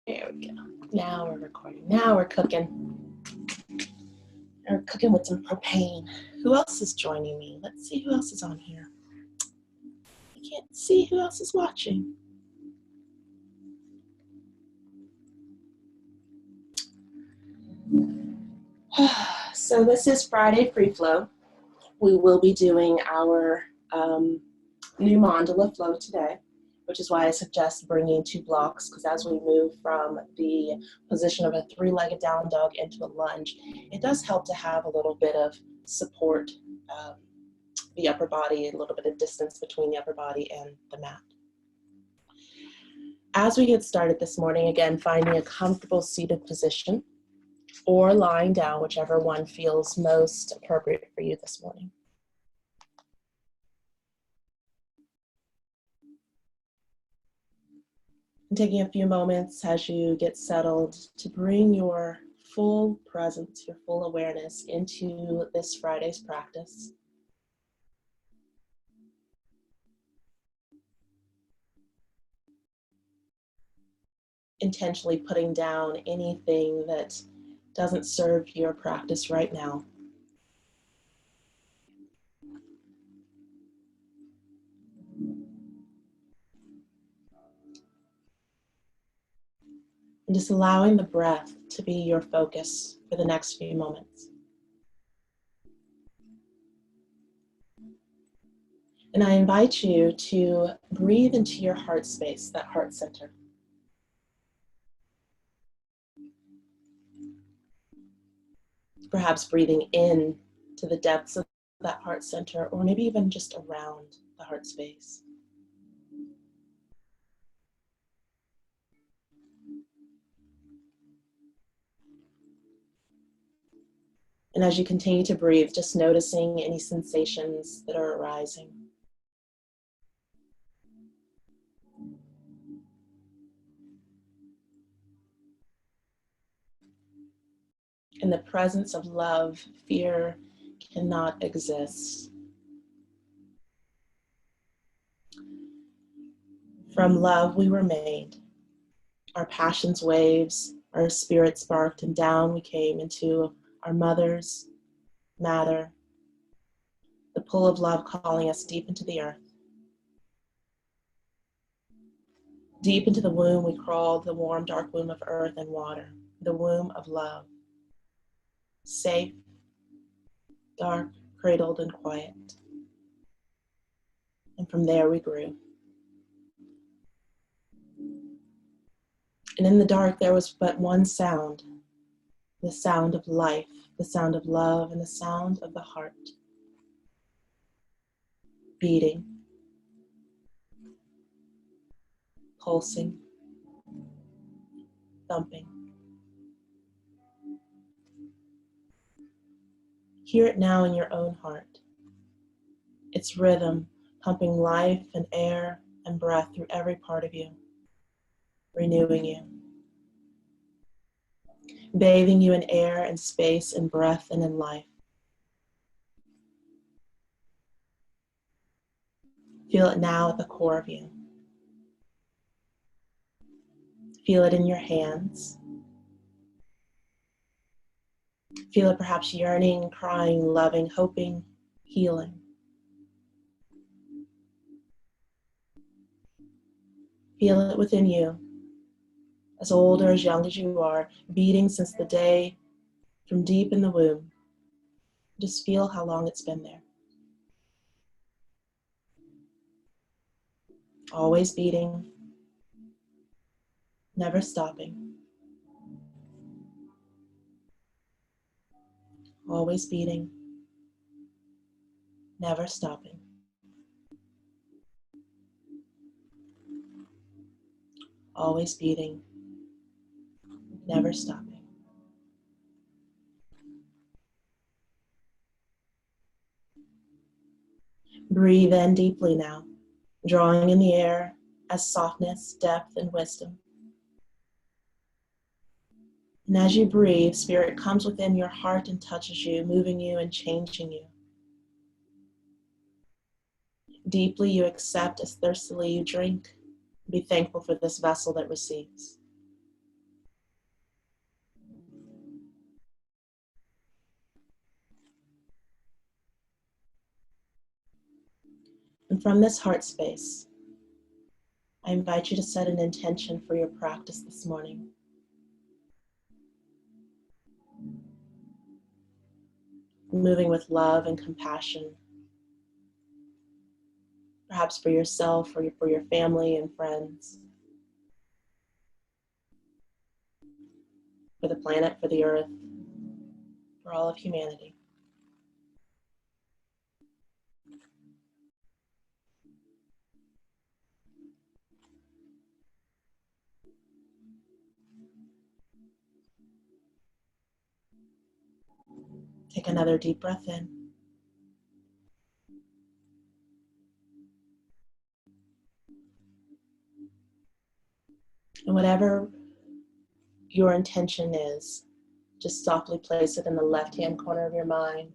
There we go. Now we're recording. Now we're cooking. We're cooking with some propane. Who else is joining me? Let's see who else is on here. I can't see who else is watching. So this is Friday Free Flow. We will be doing our new mandala flow today, which is why I suggest bringing 2 blocks, because as we move from the position of a 3-legged down dog into a lunge, it does help to have a little bit of support, the upper body, a little bit of distance between the upper body and the mat. As we get started this morning, again, finding a comfortable seated position or lying down, whichever one feels most appropriate for you this morning. And taking a few moments as you get settled to bring your full presence, your full awareness into this Friday's practice. Intentionally putting down anything that doesn't serve your practice right now. And just allowing the breath to be your focus for the next few moments. And I invite you to breathe into your heart space, that heart center. Perhaps breathing in to the depths of that heart center, or maybe even just around the heart space. And as you continue to breathe, just noticing any sensations that are arising. In the presence of love, fear cannot exist. From love we were made. Our passions waves, our spirit sparked, and down we came into our mother's matter, the pull of love calling us deep into the earth. Deep into the womb we crawled, the warm, dark womb of earth and water, the womb of love. Safe, dark, cradled, and quiet. And from there we grew. And in the dark there was but one sound, the sound of life, the sound of love, and the sound of the heart. Beating, pulsing, thumping. Hear it now in your own heart. Its rhythm pumping life and air and breath through every part of you, renewing you, bathing you in air and space and breath and in life. Feel it now at the core of you. Feel it in your hands. Feel it perhaps yearning, crying, loving, hoping, healing. Feel it within you, as old or as young as you are, beating since the day from deep in the womb. Just feel how long it's been there. Always beating, never stopping. Always beating, never stopping. Always beating, never stopping. Breathe in deeply now, drawing in the air as softness, depth, and wisdom. And as you breathe, Spirit comes within your heart and touches you, moving you and changing you. Deeply you accept, as thirstily you drink. Be thankful for this vessel that receives. And from this heart space, I invite you to set an intention for your practice this morning. Moving with love and compassion, perhaps for yourself or for your family and friends, for the planet, for the earth, for all of humanity. Take another deep breath in. And whatever your intention is, just softly place it in the left-hand corner of your mind,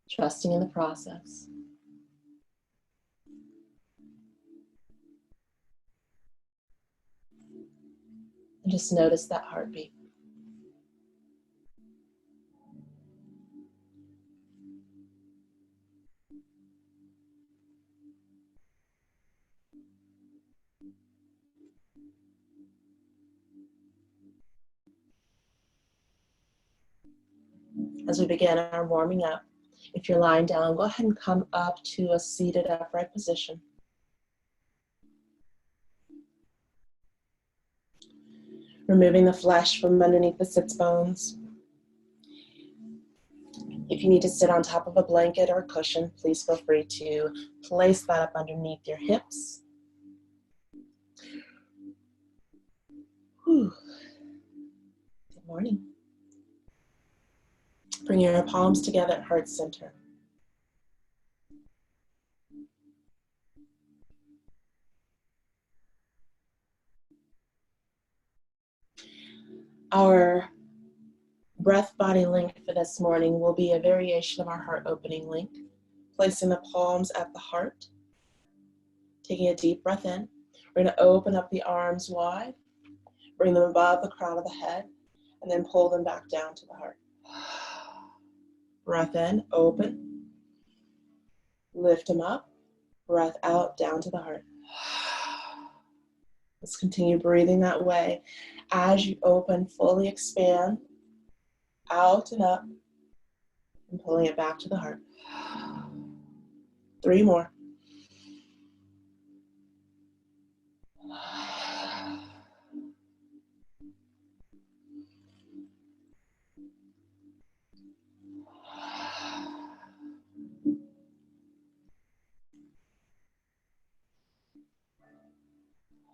trusting in the process. And just notice that heartbeat. As we begin our warming up, if you're lying down, go ahead and come up to a seated upright position. Removing the flesh from underneath the sits bones. If you need to sit on top of a blanket or a cushion, please feel free to place that up underneath your hips. Whew. Good morning. Bring your palms together at heart center. Our breath body link for this morning will be a variation of our heart opening link, placing the palms at the heart, taking a deep breath in. We're going to open up the arms wide, bring them above the crown of the head, and then pull them back down to the heart. Breath in, open, lift them up, breath out, down to the heart. Let's continue breathing that way. As you open, fully expand, out and up, and pulling it back to the heart. 3 more.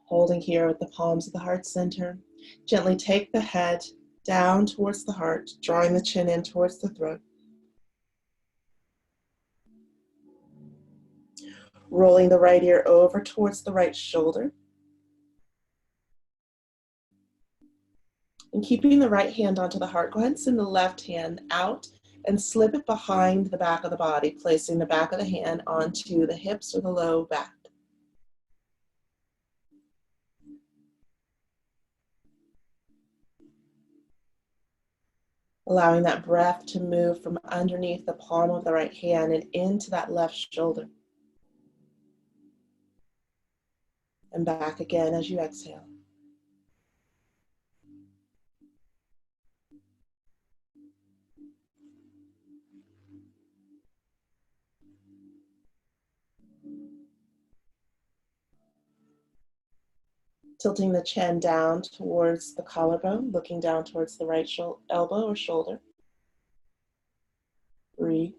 Holding here with the palms of the heart center. Gently take the head down towards the heart, drawing the chin in towards the throat. Rolling the right ear over towards the right shoulder. And keeping the right hand onto the heart, go ahead and send the left hand out and slip it behind the back of the body, placing the back of the hand onto the hips or the low back. Allowing that breath to move from underneath the palm of the right hand and into that left shoulder. And back again as you exhale. Tilting the chin down towards the collarbone, looking down towards the right elbow or shoulder. Breathe.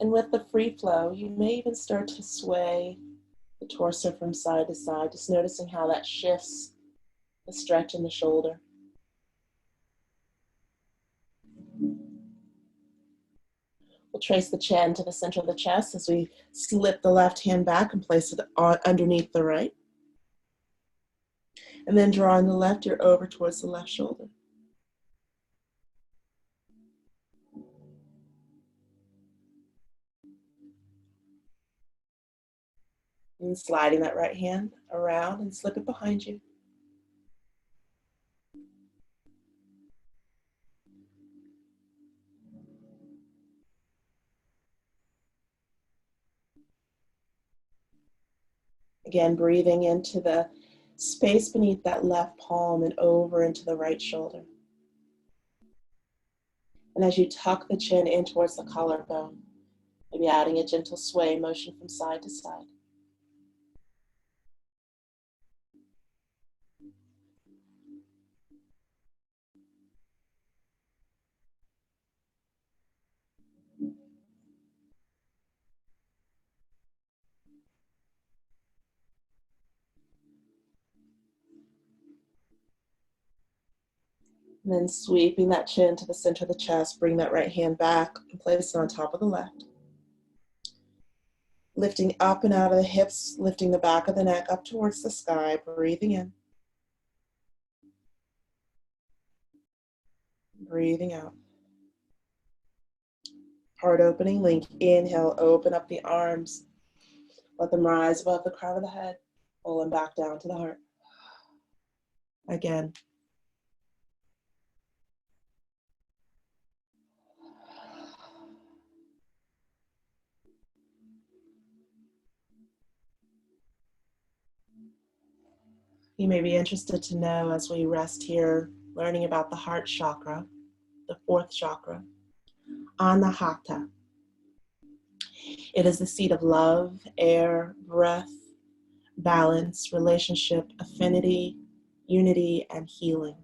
And with the free flow, you may even start to sway the torso from side to side, just noticing how that shifts the stretch in the shoulder. We'll trace the chin to the center of the chest as we slip the left hand back and place it underneath the right. And then drawing the left ear over towards the left shoulder. And sliding that right hand around and slip it behind you. Again, breathing into the space beneath that left palm and over into the right shoulder. And as you tuck the chin in towards the collarbone, maybe adding a gentle sway motion from side to side. And then sweeping that chin to the center of the chest, bring that right hand back and place it on top of the left. Lifting up and out of the hips, lifting the back of the neck up towards the sky, breathing in. Breathing out. Heart opening link. Inhale, open up the arms. Let them rise above the crown of the head. Pull them back down to the heart. Again. You may be interested to know as we rest here, learning about the heart chakra, the fourth chakra, Anahata. It is the seat of love, air, breath, balance, relationship, affinity, unity, and healing.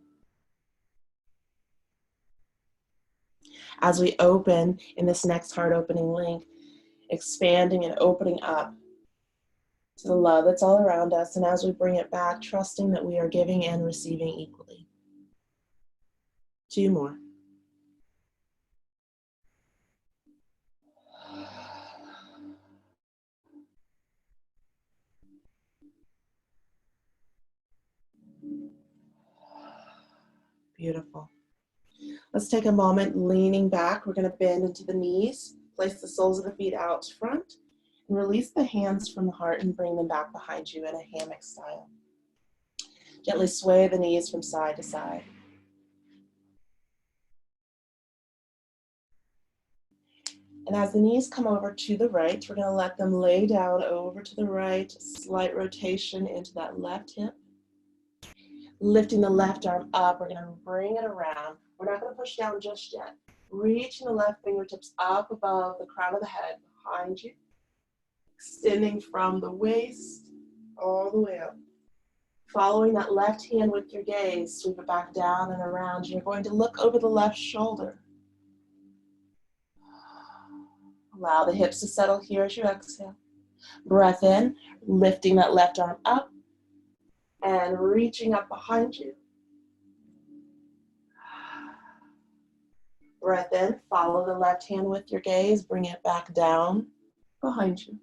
As we open in this next heart opening link, expanding and opening up to the love that's all around us, and as we bring it back, trusting that we are giving and receiving equally. 2 more. Beautiful. Let's take a moment leaning back. We're going to bend into the knees, place the soles of the feet out front, and release the hands from the heart and bring them back behind you in a hammock style. Gently sway the knees from side to side. And as the knees come over to the right, we're going to let them lay down over to the right, slight rotation into that left hip. Lifting the left arm up, we're going to bring it around. We're not going to push down just yet. Reaching the left fingertips up above the crown of the head behind you. Extending from the waist all the way up. Following that left hand with your gaze, sweep it back down and around. You're going to look over the left shoulder. Allow the hips to settle here as you exhale. Breath in, lifting that left arm up and reaching up behind you. Breath in, follow the left hand with your gaze, bring it back down behind you.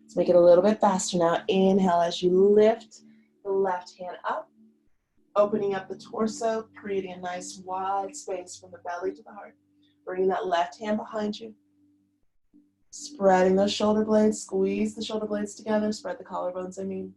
Let's make it a little bit faster now. Inhale as you lift the left hand up, opening up the torso, creating a nice wide space from the belly to the heart. Bringing that left hand behind you. Spreading those shoulder blades, squeeze the shoulder blades together, spread the collarbones, I mean.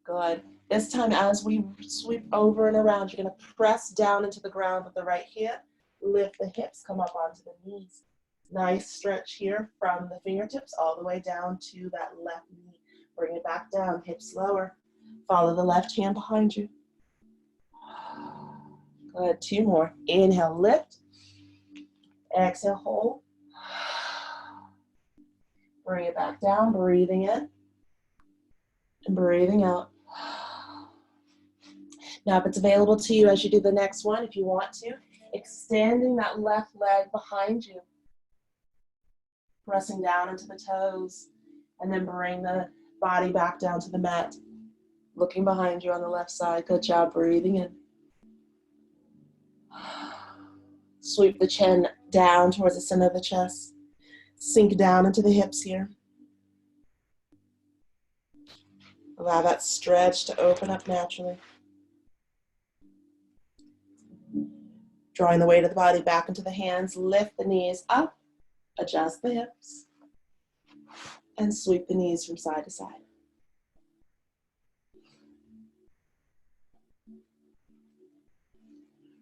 Good. This time as we sweep over and around, you're going to press down into the ground with the right hand, lift the hips, come up onto the knees. Nice stretch here from the fingertips all the way down to that left knee. Bring it back down, hips lower. Follow the left hand behind you. Good, 2 more. Inhale, lift. Exhale, hold. Bring it back down, breathing in and breathing out. Now, if it's available to you as you do the next one, if you want to, extending that left leg behind you, pressing down into the toes, and then bring the body back down to the mat, looking behind you on the left side. Good job, breathing in. Sweep the chin down towards the center of the chest. Sink down into the hips here. Allow that stretch to open up naturally. Drawing the weight of the body back into the hands, lift the knees up, adjust the hips, and sweep the knees from side to side.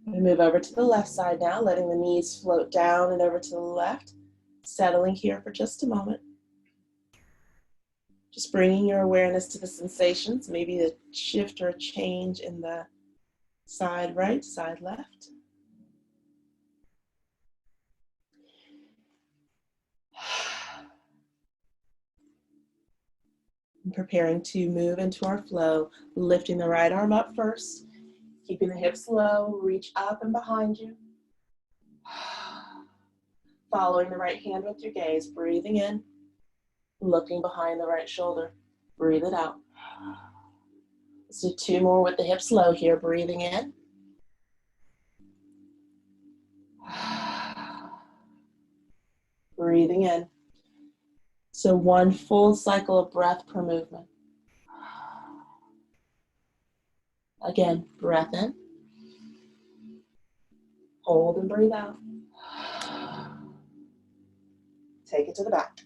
We move over to the left side now, letting the knees float down and over to the left, settling here for just a moment. Just bringing your awareness to the sensations, maybe a shift or a change in the side right, side left. And preparing to move into our flow, lifting the right arm up first, keeping the hips low, reach up and behind you. Following the right hand with your gaze, breathing in, looking behind the right shoulder. Breathe it out. Let's do 2 more with the hips low here, breathing in. Breathing in. So 1 full cycle of breath per movement. Again, breath in. Hold and breathe out. Take it to the back.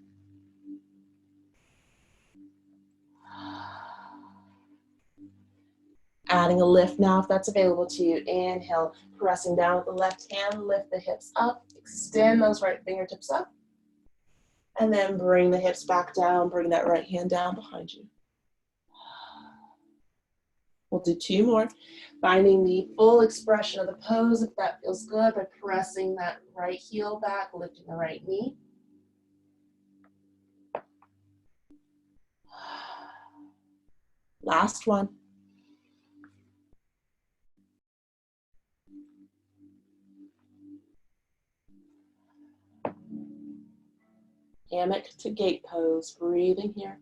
Adding a lift now if that's available to you. Inhale, pressing down with the left hand, lift the hips up, extend those right fingertips up, and then bring the hips back down, bring that right hand down behind you. We'll do 2 more, finding the full expression of the pose if that feels good by pressing that right heel back, lifting the right knee. Last one. Hammock to gate pose, breathing here.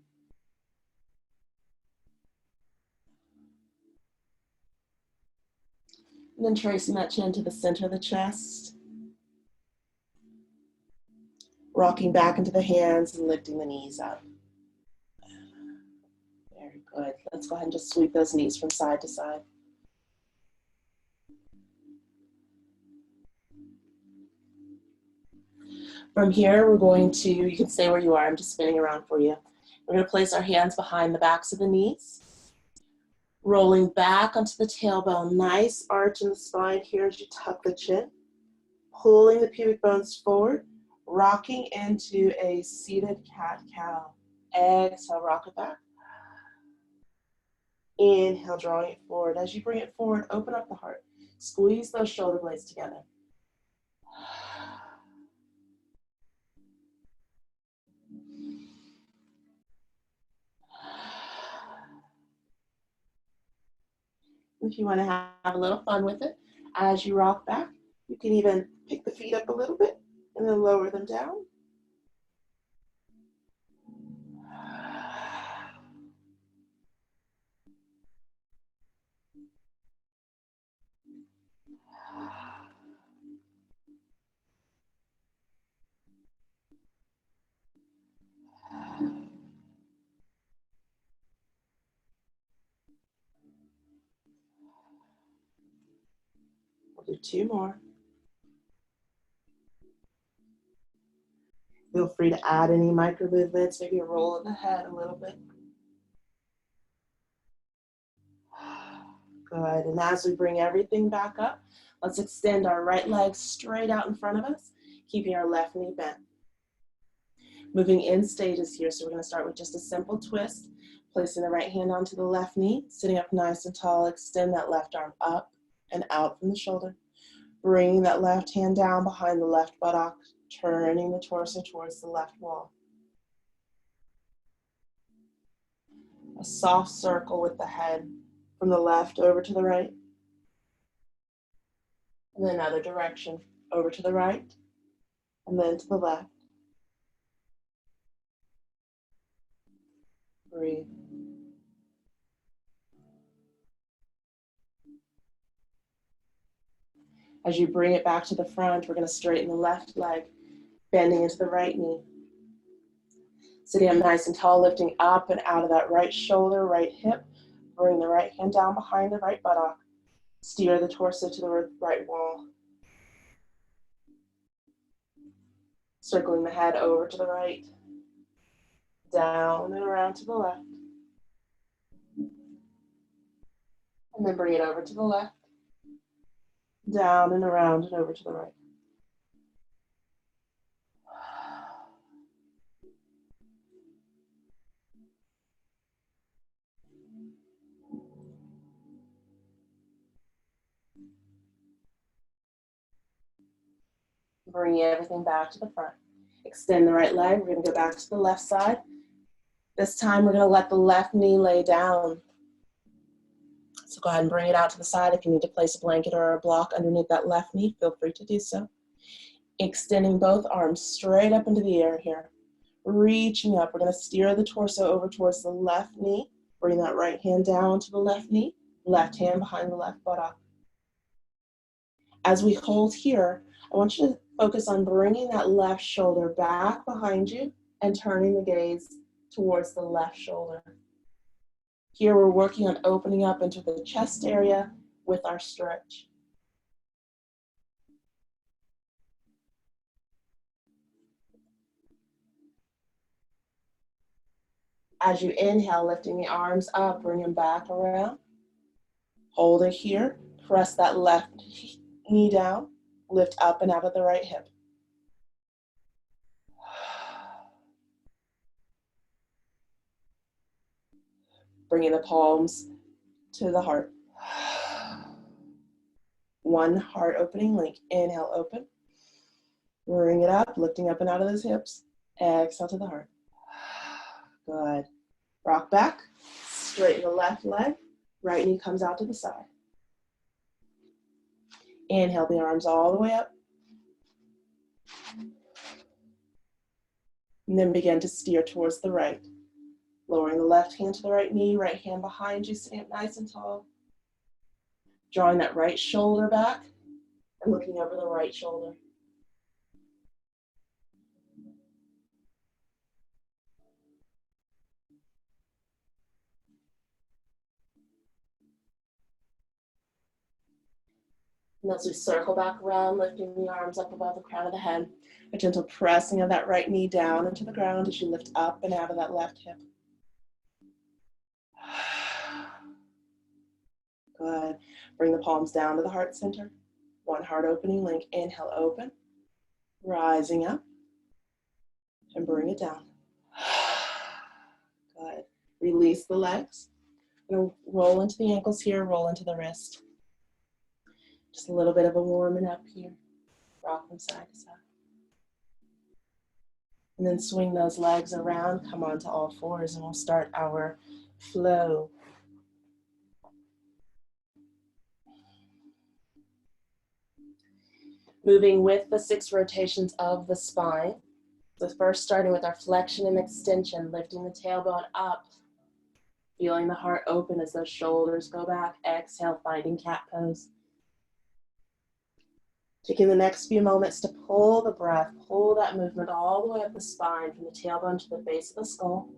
And then tracing that chin to the center of the chest. Rocking back into the hands and lifting the knees up. Very good. Let's go ahead and just sweep those knees from side to side. From here, we're going to, you can stay where you are, I'm just spinning around for you. We're going to place our hands behind the backs of the knees. Rolling back onto the tailbone, nice arch in the spine here as you tuck the chin. Pulling the pubic bones forward, rocking into a seated cat-cow. Exhale, rock it back. Inhale, drawing it forward. As you bring it forward, open up the heart. Squeeze those shoulder blades together. If you want to have a little fun with it, as you rock back, you can even pick the feet up a little bit and then lower them down. We'll do 2 more. Feel free to add any micro movements, maybe a roll of the head a little bit. Good, and as we bring everything back up, let's extend our right leg straight out in front of us, keeping our left knee bent. Moving in stages here, so we're going to start with just a simple twist, placing the right hand onto the left knee, sitting up nice and tall, extend that left arm up and out from the shoulder. Bringing that left hand down behind the left buttock, turning the torso towards the left wall. A soft circle with the head from the left over to the right. And then another direction, over to the right, and then to the left. Breathe. As you bring it back to the front, we're going to straighten the left leg, bending into the right knee. Sitting up nice and tall, lifting up and out of that right shoulder, right hip. Bring the right hand down behind the right buttock. Steer the torso to the right wall. Circling the head over to the right. Down and around to the left. And then bring it over to the left. Down and around and over to the right. Bring everything back to the front. Extend the right leg. We're going to go back to the left side. This time we're going to let the left knee lay down. So go ahead and bring it out to the side. If you need to place a blanket or a block underneath that left knee, feel free to do so. Extending both arms straight up into the air here. Reaching up. We're going to steer the torso over towards the left knee. Bring that right hand down to the left knee. Left hand behind the left buttock. As we hold here, I want you to focus on bringing that left shoulder back behind you and turning the gaze towards the left shoulder. Here we're working on opening up into the chest area with our stretch. As you inhale, lifting the arms up, bring them back around. Hold it here. Press that left knee down. Lift up and out of the right hip. Bringing the palms to the heart. One heart opening link. Inhale, open. Bring it up, lifting up and out of those hips. Exhale to the heart. Good. Rock back. Straighten the left leg. Right knee comes out to the side. Inhale the arms all the way up. And then begin to steer towards the right. Lowering the left hand to the right knee, right hand behind you, sitting up nice and tall. Drawing that right shoulder back and looking over the right shoulder. And as we circle back around, lifting the arms up above the crown of the head, a gentle pressing of that right knee down into the ground as you lift up and out of that left hip. Good. Bring the palms down to the heart center. One heart opening link. Inhale, open. Rising up. And bring it down. Good. Release the legs. Roll into the ankles here, roll into the wrist. Just a little bit of a warming up here. Rock from side to side. And then swing those legs around, come onto all fours, and we'll start our flow. Moving with the 6 rotations of the spine. So first starting with our flexion and extension, lifting the tailbone up, feeling the heart open as those shoulders go back. Exhale, finding cat pose. Taking the next few moments to pull the breath, pull that movement all the way up the spine from the tailbone to the base of the skull.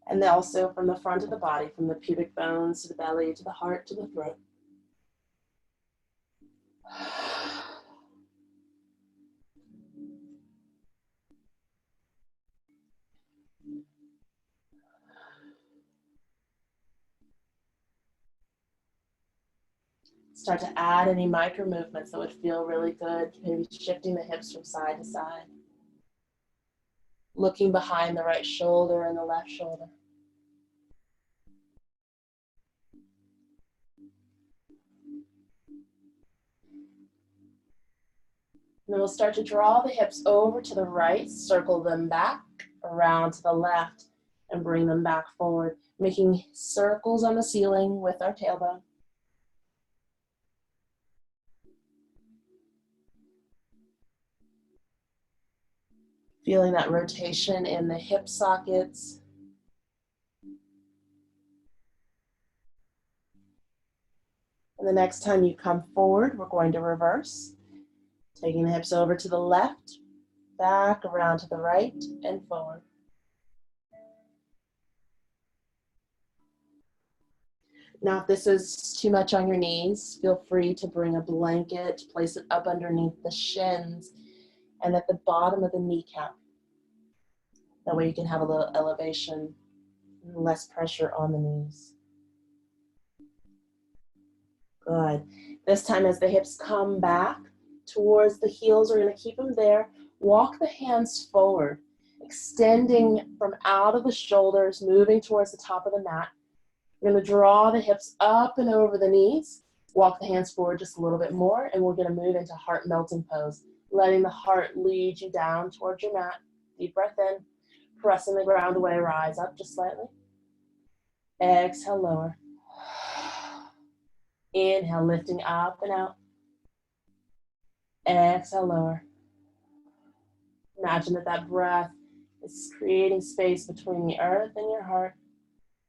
And then also from the front of the body, from the pubic bones to the belly, to the heart, to the throat. Start to add any micro movements that would feel really good. Maybe shifting the hips from side to side. Looking behind the right shoulder and the left shoulder. And then we'll start to draw the hips over to the right, circle them back, around to the left, and bring them back forward, making circles on the ceiling with our tailbone. Feeling that rotation in the hip sockets. And the next time you come forward, we're going to reverse. Taking the hips over to the left, back, around to the right, and forward. Now, if this is too much on your knees, feel free to bring a blanket, place it up underneath the shins and at the bottom of the kneecap. That way you can have a little elevation, less pressure on the knees. Good. This time as the hips come back towards the heels, we're going to keep them there. Walk the hands forward, extending from out of the shoulders, moving towards the top of the mat. We're going to draw the hips up and over the knees, Walk the hands forward just a little bit more, and we're gonna move into heart melting pose, letting the heart lead you down towards your mat. Deep breath in, pressing the ground away, rise up just slightly. Exhale, lower. Inhale, lifting up and out. Exhale, lower. Imagine that that breath is creating space between the earth and your heart.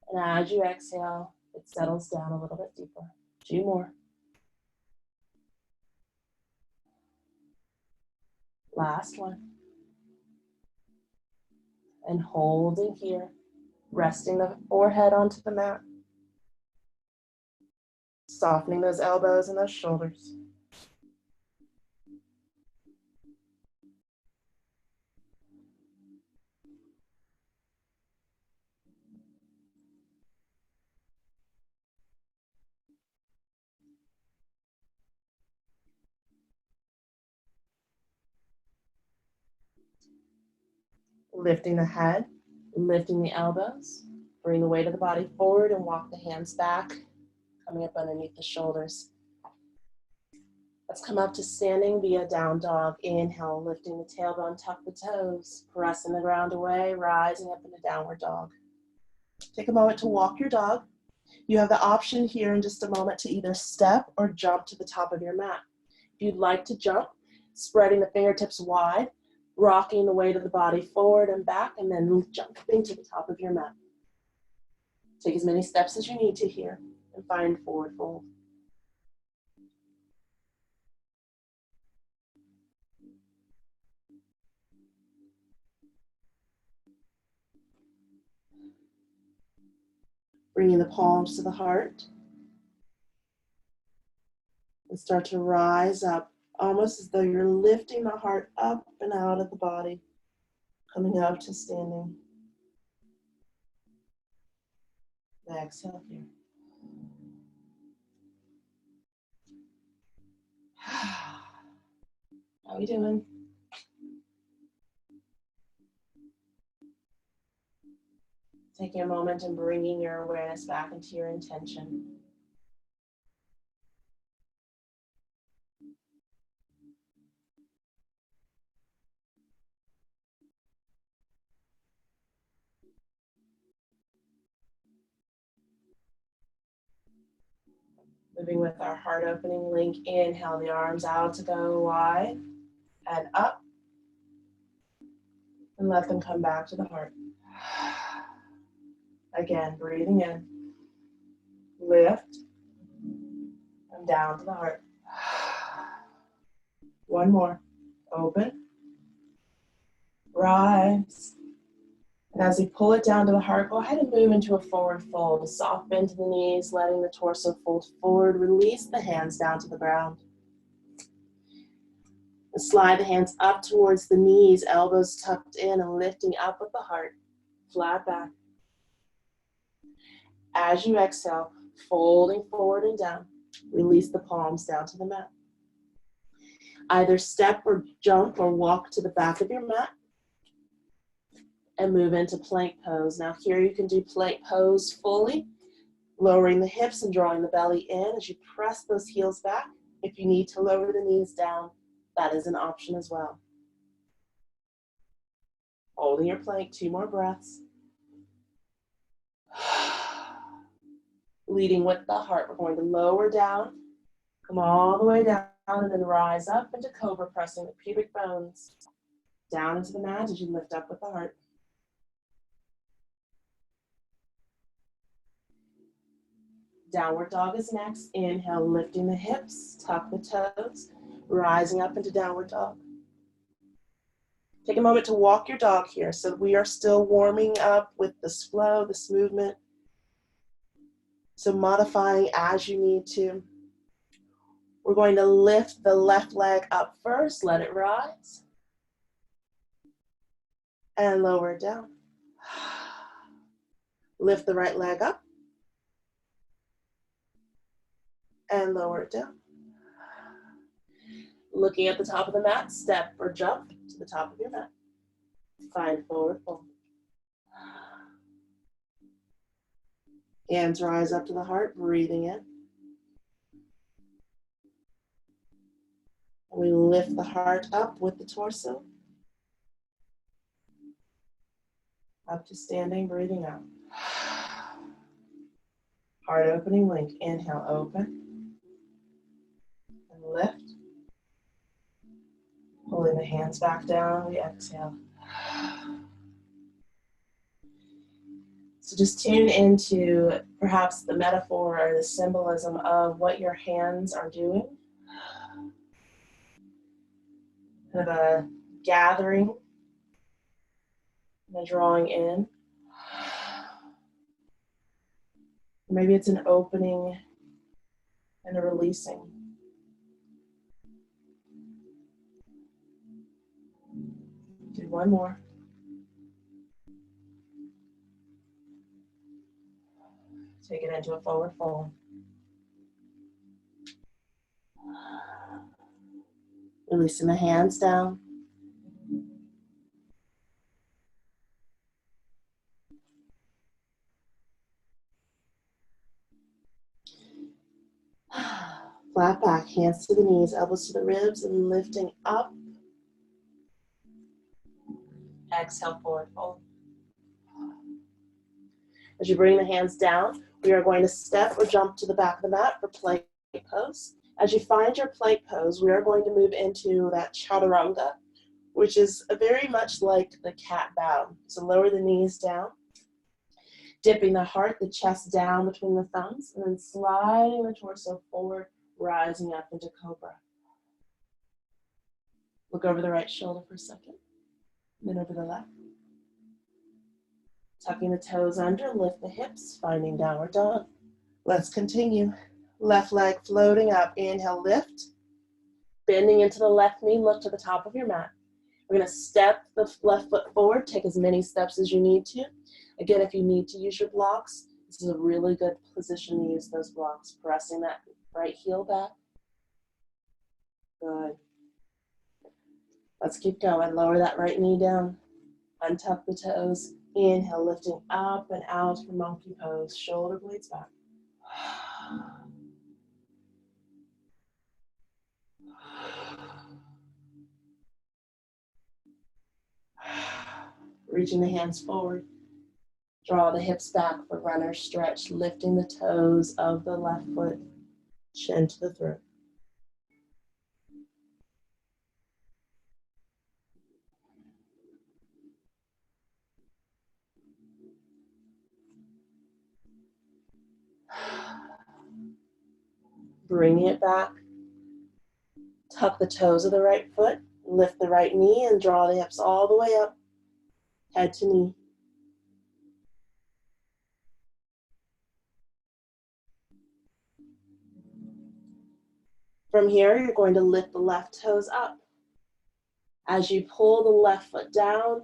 And as you exhale, it settles down a little bit deeper. 2 more. Last one. And holding here, resting the forehead onto the mat. Softening those elbows and those shoulders. Lifting the head, lifting the elbows. Bring the weight of the body forward and walk the hands back, coming up underneath the shoulders. Let's come up to standing via down dog. Inhale, lifting the tailbone, tuck the toes, pressing the ground away, rising up into downward dog. Take a moment to walk your dog. You have the option here in just a moment to either step or jump to the top of your mat. If you'd like to jump, spreading the fingertips wide, rocking the weight of the body forward and back, and then jumping to the top of your mat. Take as many steps as you need to here and find forward fold. Bringing the palms to the heart. And start to rise up, almost as though you're lifting the heart up and out of the body, coming up to standing. Exhale here. How are we doing? Taking a moment and bringing your awareness back into your intention. Moving with our heart opening link. Inhale the arms out to go wide and up. And let them come back to the heart. Again, breathing in. Lift. And down to the heart. One more. Open. Rise. And as we pull it down to the heart, go ahead and move into a forward fold. A soft bend to the knees, letting the torso fold forward. Release the hands down to the ground. And slide the hands up towards the knees, elbows tucked in and lifting up with the heart. Flat back. As you exhale, folding forward and down. Release the palms down to the mat. Either step or jump or walk to the back of your mat and move into plank pose. Now here you can do plank pose fully, lowering the hips and drawing the belly in as you press those heels back. If you need to lower the knees down, that is an option as well. Holding your plank, 2 more breaths. Leading with the heart, we're going to lower down, come all the way down, and then rise up into cobra, pressing the pubic bones down into the mat as you lift up with the heart. Downward dog is next. Inhale, lifting the hips, tuck the toes, rising up into downward dog. Take a moment to walk your dog here. So we are still warming up with this flow, this movement. So modifying as you need to. We're going to lift the left leg up first, let it rise. And lower it down. Lift the right leg up. And lower it down. Looking at the top of the mat, step or jump to the top of your mat. Find forward fold. Hands rise up to the heart, breathing in. We lift the heart up with the torso. Up to standing, breathing out. Heart opening link. Inhale, open. And lift. Pulling the hands back down, we exhale. So just tune into perhaps the metaphor or the symbolism of what your hands are doing. Kind of a gathering and a drawing in. Maybe it's an opening and a releasing. Do one more. Take it into a forward fold. Releasing the hands down. Flat back, hands to the knees, elbows to the ribs, and lifting up. Exhale, forward fold. As you bring the hands down, we are going to step or jump to the back of the mat for plank pose. As you find your plank pose, we are going to move into that chaturanga, which is very much like the cat bow. So lower the knees down, dipping the heart, the chest down between the thumbs, and then sliding the torso forward, rising up into cobra. Look over the right shoulder for a second, then over the left. Tucking the toes under, lift the hips, finding downward dog. Let's continue. Left leg floating up, inhale, lift. Bending into the left knee, look to the top of your mat. We're gonna step the left foot forward, take as many steps as you need to. Again, if you need to use your blocks, this is a really good position to use those blocks. Pressing that right heel back. Good. Let's keep going. Lower that right knee down. Untuck the toes. Inhale, lifting up and out for monkey pose. Shoulder blades back. Reaching the hands forward. Draw the hips back for runner stretch, lifting the toes of the left foot, chin to the throat. Bringing it back. Tuck the toes of the right foot, lift the right knee, and draw the hips all the way up, head to knee. From here, you're going to lift the left toes up. As you pull the left foot down,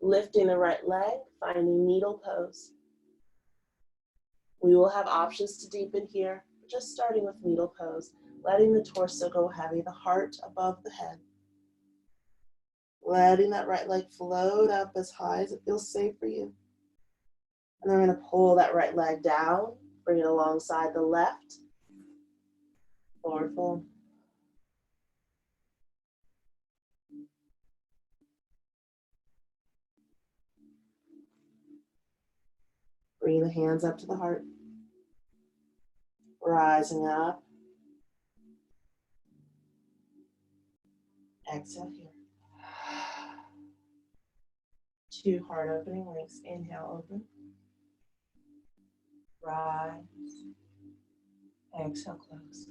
lifting the right leg, finding needle pose. We will have options to deepen here, but just starting with needle pose, letting the torso go heavy, the heart above the head. Letting that right leg float up as high as it feels safe for you. And then we're going to pull that right leg down, bring it alongside the left. Forward fold. Bring the hands up to the heart. Rising up. Exhale here. 2 heart opening links. Inhale, open. Rise. Exhale, close.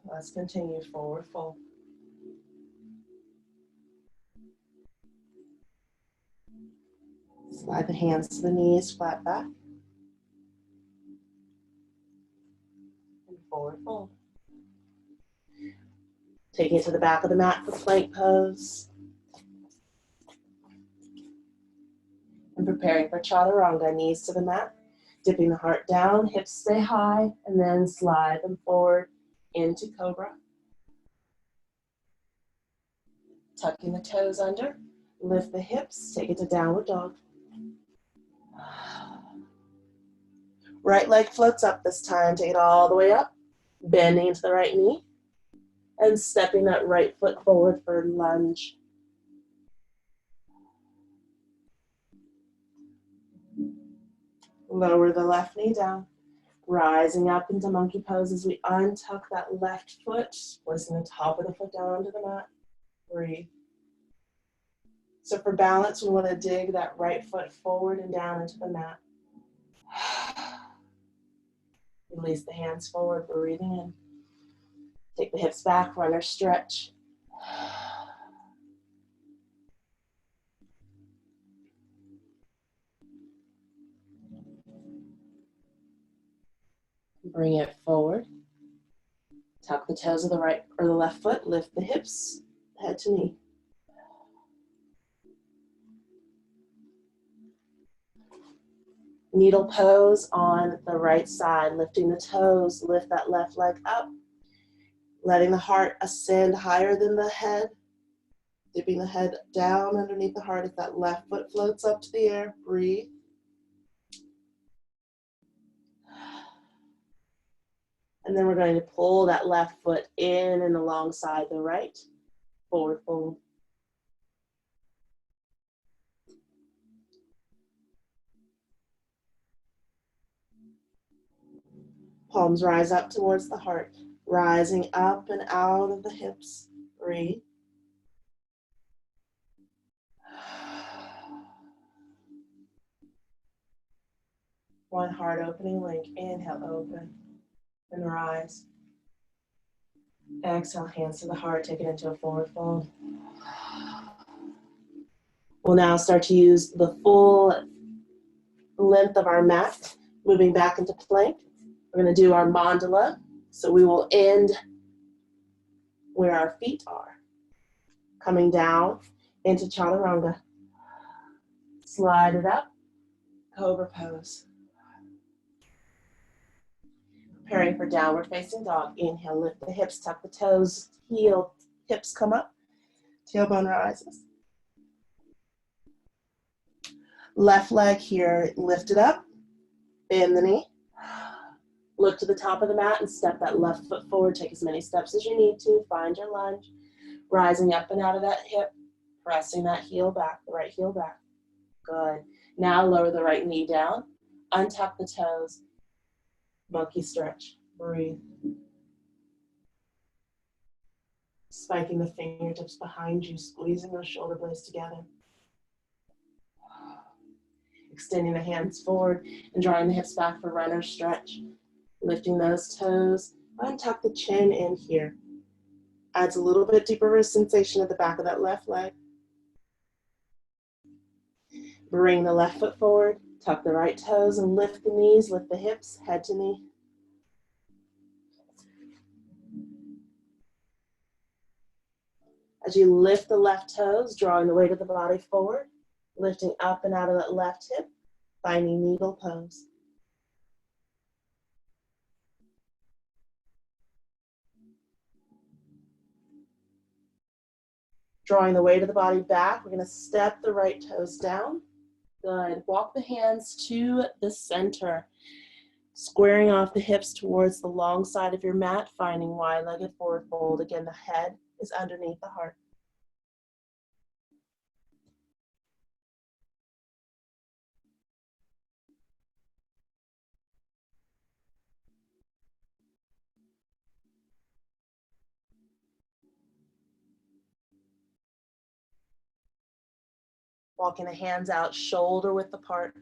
Let's continue. Forward fold. Slide the hands to the knees, flat back. And forward fold. Taking it to the back of the mat for plank pose. And preparing for chaturanga, knees to the mat. Dipping the heart down, hips stay high, and then slide them forward into cobra. Tucking the toes under, lift the hips, take it to downward dog. Right leg floats up this time. Take it all the way up, bending into the right knee, and stepping that right foot forward for lunge. Lower the left knee down, rising up into monkey pose as we untuck that left foot, placing the top of the foot down onto the mat. Breathe. So for balance, we want to dig that right foot forward and down into the mat. Release the hands forward, breathing in. Take the hips back, runner stretch. Bring it forward. Tuck the toes of the right or the left foot, lift the hips, head to knee. Needle pose on the right side, lifting the toes, lift that left leg up, letting the heart ascend higher than the head, dipping the head down underneath the heart as that left foot floats up to the air. Breathe. And then we're going to pull that left foot in and alongside the right, forward fold. Palms rise up towards the heart, rising up and out of the hips. Breathe. One heart opening link. Inhale, open and rise. Exhale, hands to the heart, take it into a forward fold. We'll now start to use the full length of our mat, moving back into plank. We're going to do our mandala, so we will end where our feet are. Coming down into chaturanga. Slide it up, cobra pose. Preparing for downward facing dog. Inhale, lift the hips, tuck the toes, heel, hips come up, tailbone rises. Left leg here, lift it up, bend the knee. Look to the top of the mat and step that left foot forward. Take as many steps as you need to. Find your lunge. Rising up and out of that hip, pressing that heel back, the right heel back. Good. Now lower the right knee down, untuck the toes, monkey stretch. Breathe. Spiking the fingertips behind you, squeezing those shoulder blades together. Extending the hands forward and drawing the hips back for runner stretch. Lifting those toes, untuck the chin in here. Adds a little bit deeper sensation at the back of that left leg. Bring the left foot forward, tuck the right toes and lift the knees, lift the hips, head to knee. As you lift the left toes, drawing the weight of the body forward, lifting up and out of that left hip, finding needle pose. Drawing the weight of the body back, we're going to step the right toes down. Good. Walk the hands to the center, squaring off the hips towards the long side of your mat, finding wide-legged forward fold. Again, the head is underneath the heart. Walking the hands out, shoulder width apart,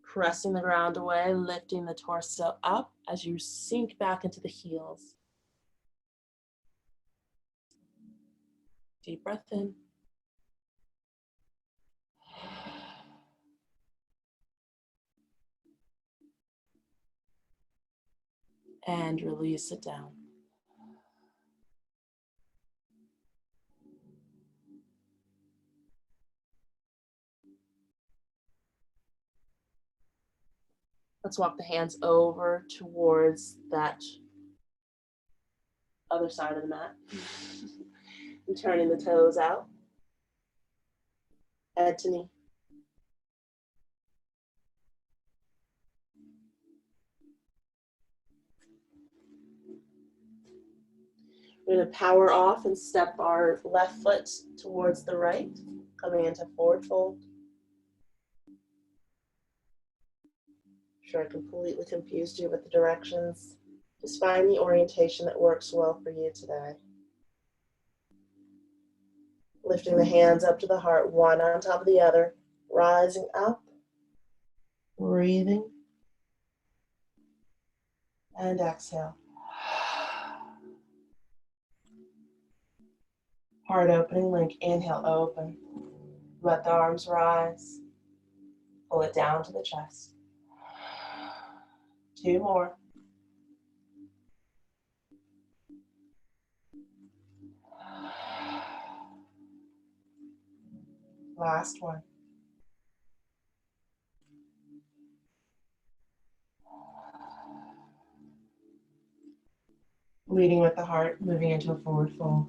pressing the ground away, lifting the torso up as you sink back into the heels. Deep breath in. And release it down. Let's walk the hands over towards that other side of the mat. And turning the toes out. Head to knee. We're going to power off and step our left foot towards the right, coming into forward fold. I'm sure I completely confused you with the directions. Just find the orientation that works well for you today. Lifting the hands up to the heart, one on top of the other, rising up, breathing, and exhale. Heart opening link, inhale, open. Let the arms rise. Pull it down to the chest. 2 more. Last one. Leading with the heart, moving into a forward fold.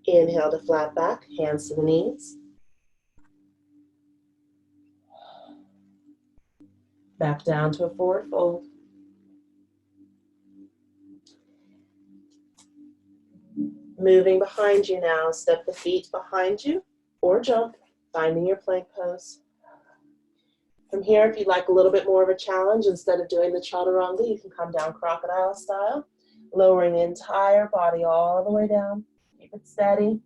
Inhale to flat back, hands to the knees. Back down to a forward fold. Moving behind you now, step the feet behind you or jump, finding your plank pose. From here, if you'd like a little bit more of a challenge, instead of doing the chaturanga, you can come down crocodile style, lowering the entire body all the way down. Keep it steady.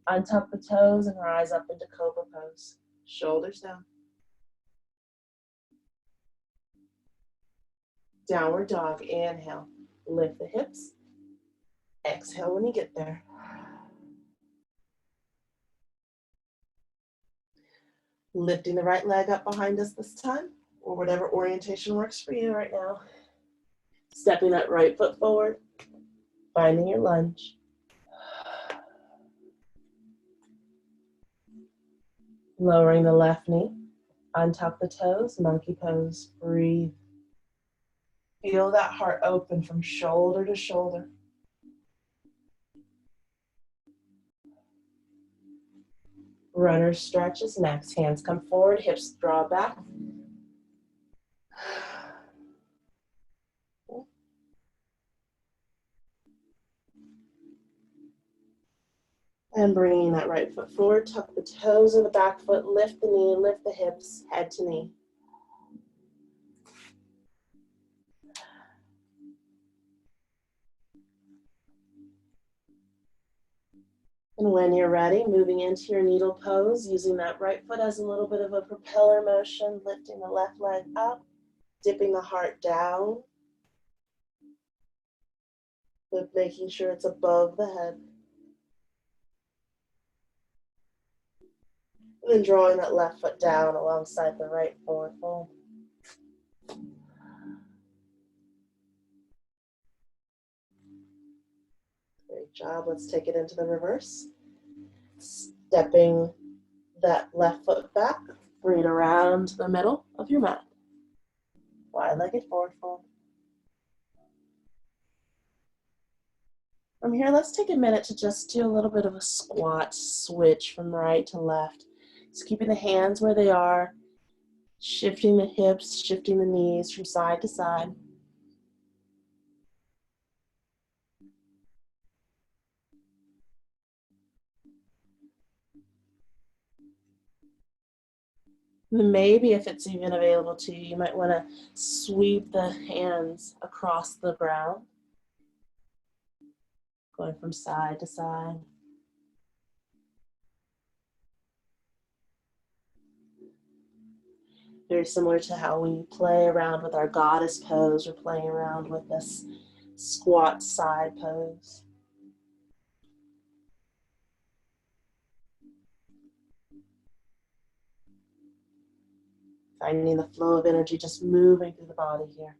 Untuck the toes and rise up into cobra pose. Shoulders down. Downward dog, inhale. Lift the hips. Exhale when you get there. Lifting the right leg up behind us this time, or whatever orientation works for you right now. Stepping that right foot forward, finding your lunge. Lowering the left knee, untuck the toes, monkey pose, breathe. Feel that heart open from shoulder to shoulder. Runner stretches next, hands come forward, hips draw back. And bringing that right foot forward, tuck the toes of the back foot, lift the knee, lift the hips, head to knee. And when you're ready, moving into your needle pose, using that right foot as a little bit of a propeller motion, lifting the left leg up, dipping the heart down, but making sure it's above the head. And then drawing that left foot down alongside the right forward fold. Great job. Let's take it into the reverse. Stepping that left foot back, bring it around the middle of your mat. Wide-legged forward fold. From here, let's take a minute to just do a little bit of a squat switch from right to left. Just keeping the hands where they are, shifting the hips, shifting the knees from side to side. And maybe if it's even available to you, you might want to sweep the hands across the ground, going from side to side. Very similar to how we play around with our goddess pose or playing around with this squat side pose. Finding the flow of energy just moving through the body here.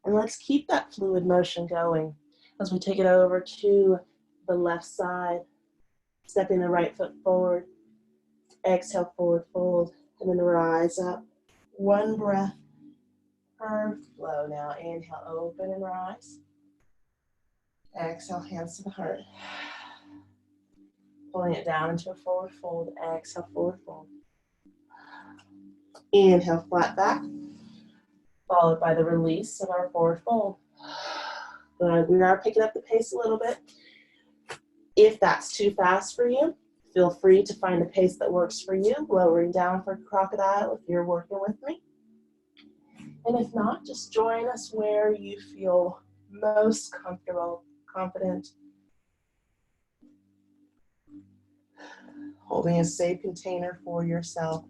And let's keep that fluid motion going as we take it over to the left side, stepping the right foot forward, exhale, forward fold, and then rise up. One breath per flow now. Inhale, open and rise. Exhale, hands to the heart. Pulling it down into a forward fold, exhale, forward fold. Inhale, flat back, followed by the release of our forward fold. We are picking up the pace a little bit. If that's too fast for you, feel free to find a pace that works for you, lowering down for crocodile if you're working with me. And if not, just join us where you feel most comfortable, confident. Holding a safe container for yourself.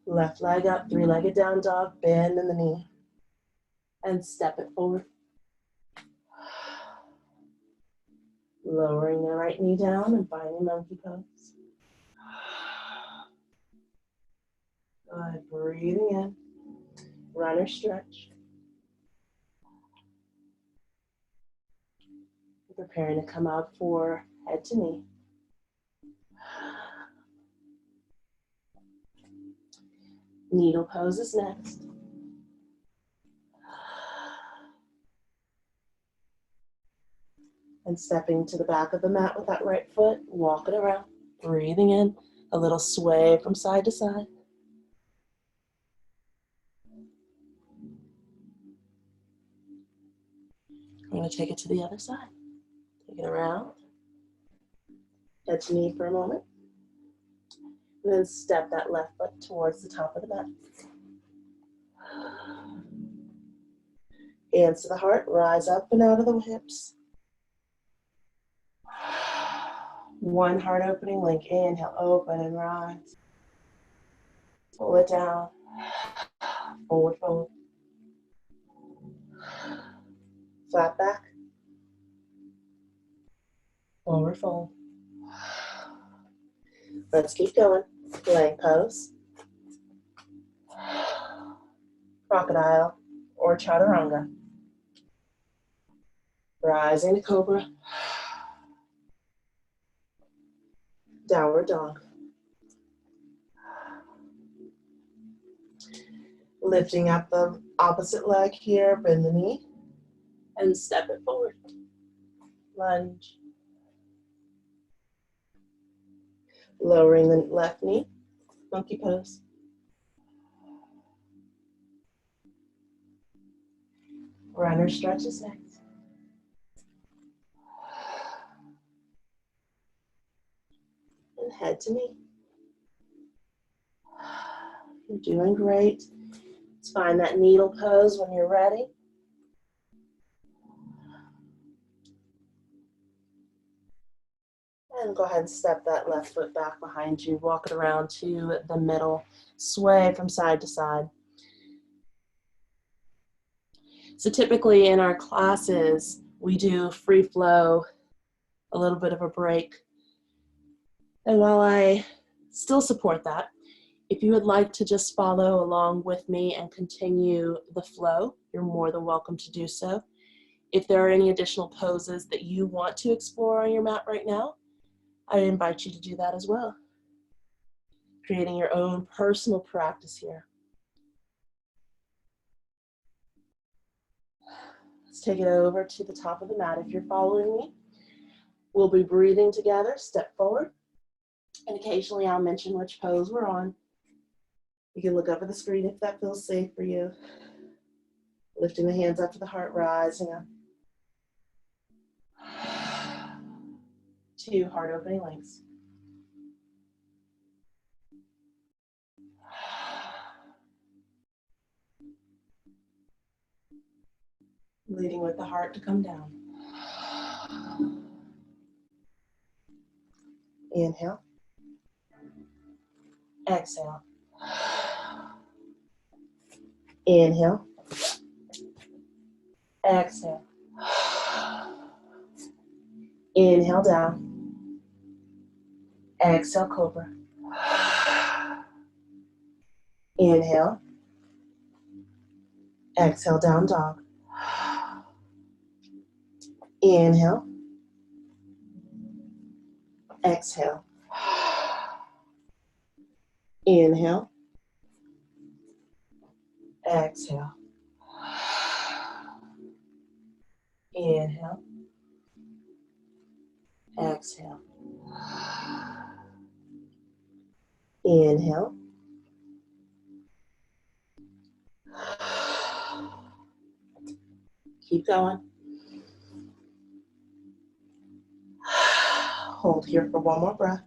Left leg up, three-legged down dog, bend in the knee. And step it forward. Lowering the right knee down and finding monkey pose. Good, breathing in. Runner stretch. Preparing to come out for head to knee. Needle pose is next. And stepping to the back of the mat with that right foot, walking around, breathing in, a little sway from side to side. I'm going to take it to the other side. Take it around. Head to knee for a moment. And then step that left foot towards the top of the mat. Hands to the heart, rise up and out of the hips. One heart opening link. Inhale, open and rise. Pull it down. Forward fold. Flat back. Forward fold. Let's keep going. Plank pose. Crocodile or chaturanga. Rising to cobra. Downward dog. Lifting up the opposite leg here, bend the knee, and step it forward. Lunge. Lowering the left knee, monkey pose. Runner stretches next. And head to knee. You're doing great. Let's find that needle pose when you're ready. And go ahead and step that left foot back behind you. Walk it around to the middle. Sway from side to side. So typically in our classes, we do free flow, a little bit of a break. And while I still support that, if you would like to just follow along with me and continue the flow, you're more than welcome to do so. If there are any additional poses that you want to explore on your mat right now, I invite you to do that as well. Creating your own personal practice here. Let's take it over to the top of the mat. If you're following me, we'll be breathing together, step forward, and occasionally I'll mention which pose we're on. You can look up at the screen if that feels safe for you. Lifting the hands up to the heart, rising up. 2 heart opening links. Leading with the heart to come down. Inhale. Exhale. Inhale. Exhale. Inhale down. Exhale, cobra. Inhale. Exhale, down dog. Inhale. Exhale. Inhale. Exhale. Inhale. Exhale. Inhale. Keep going. Hold here for one more breath.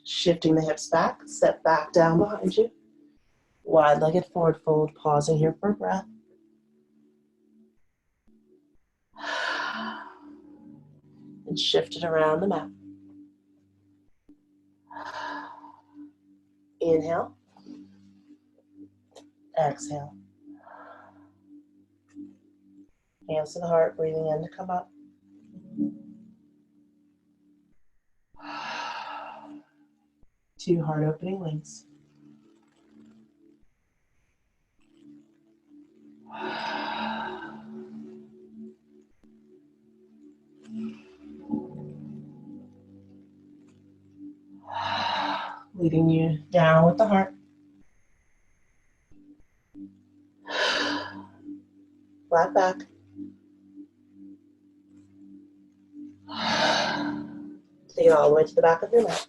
Shifting the hips back, step back down behind you. Wide-legged forward fold, pausing here for a breath. And shift it around the mat. Inhale. Exhale. Hands to the heart, breathing in to come up. Two heart opening links. Leading you down with the heart. Flat back. Take it all the way to the back of your mat.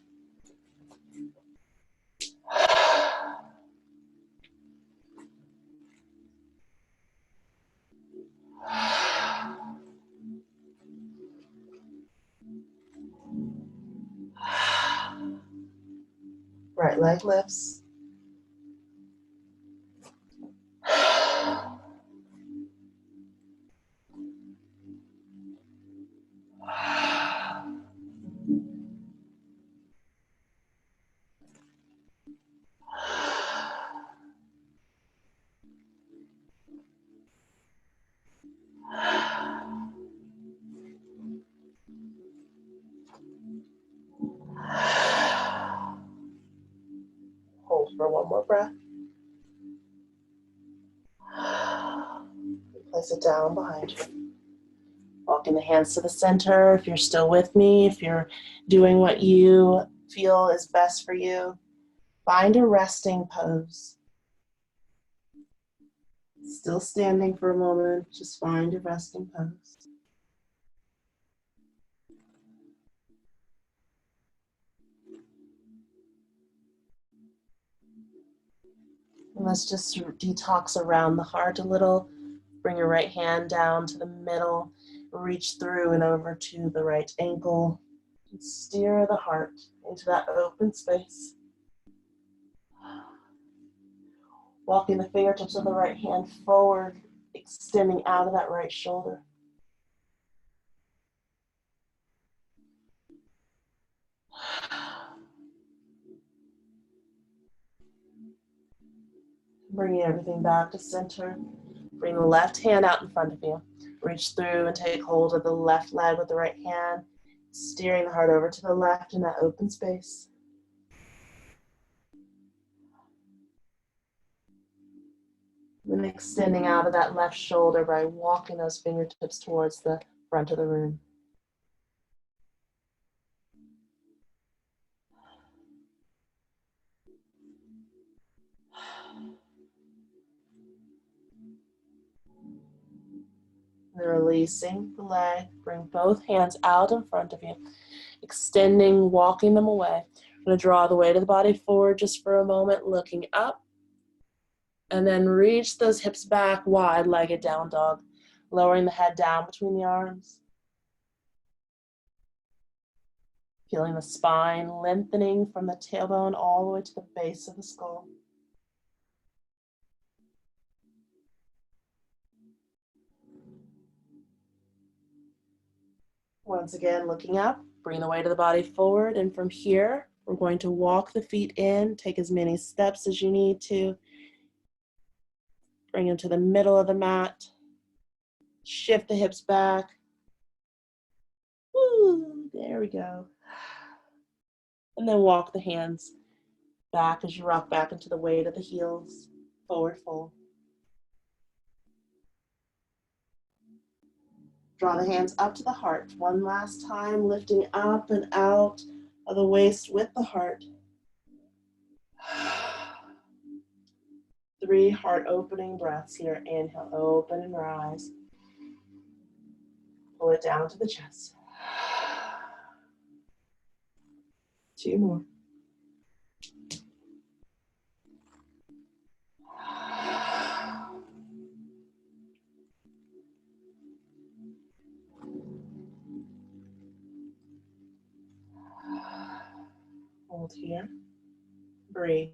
Right leg lifts. Hold for one more breath. Place it down behind you. Walking the hands to the center. If you're still with me, if you're doing what you feel is best for you, find a resting pose. Still standing for a moment, just find a resting pose. And let's just detox around the heart a little. Bring your right hand down to the middle, reach through and over to the right ankle, and steer the heart into that open space. Walking the fingertips of the right hand forward, extending out of that right shoulder. Bringing everything back to center. Bring the left hand out in front of you. Reach through and take hold of the left leg with the right hand, steering the heart over to the left in that open space. Then extending out of that left shoulder by walking those fingertips towards the front of the room. Then releasing the leg, bring both hands out in front of you, extending, walking them away. I'm going to draw the weight of the body forward just for a moment, looking up, and then reach those hips back, wide-legged down dog, lowering the head down between the arms. Feeling the spine lengthening from the tailbone all the way to the base of the skull. Once again, looking up, bring the weight of the body forward, and from here, we're going to walk the feet in, take as many steps as you need to. Bring them to the middle of the mat. Shift the hips back. Woo, there we go. And then walk the hands back as you rock back into the weight of the heels. Forward fold. Draw the hands up to the heart. One last time, lifting up and out of the waist with the heart. 3 heart opening breaths here. Inhale, open and rise. Pull it down to the chest. 2 more. Hold here. Breathe.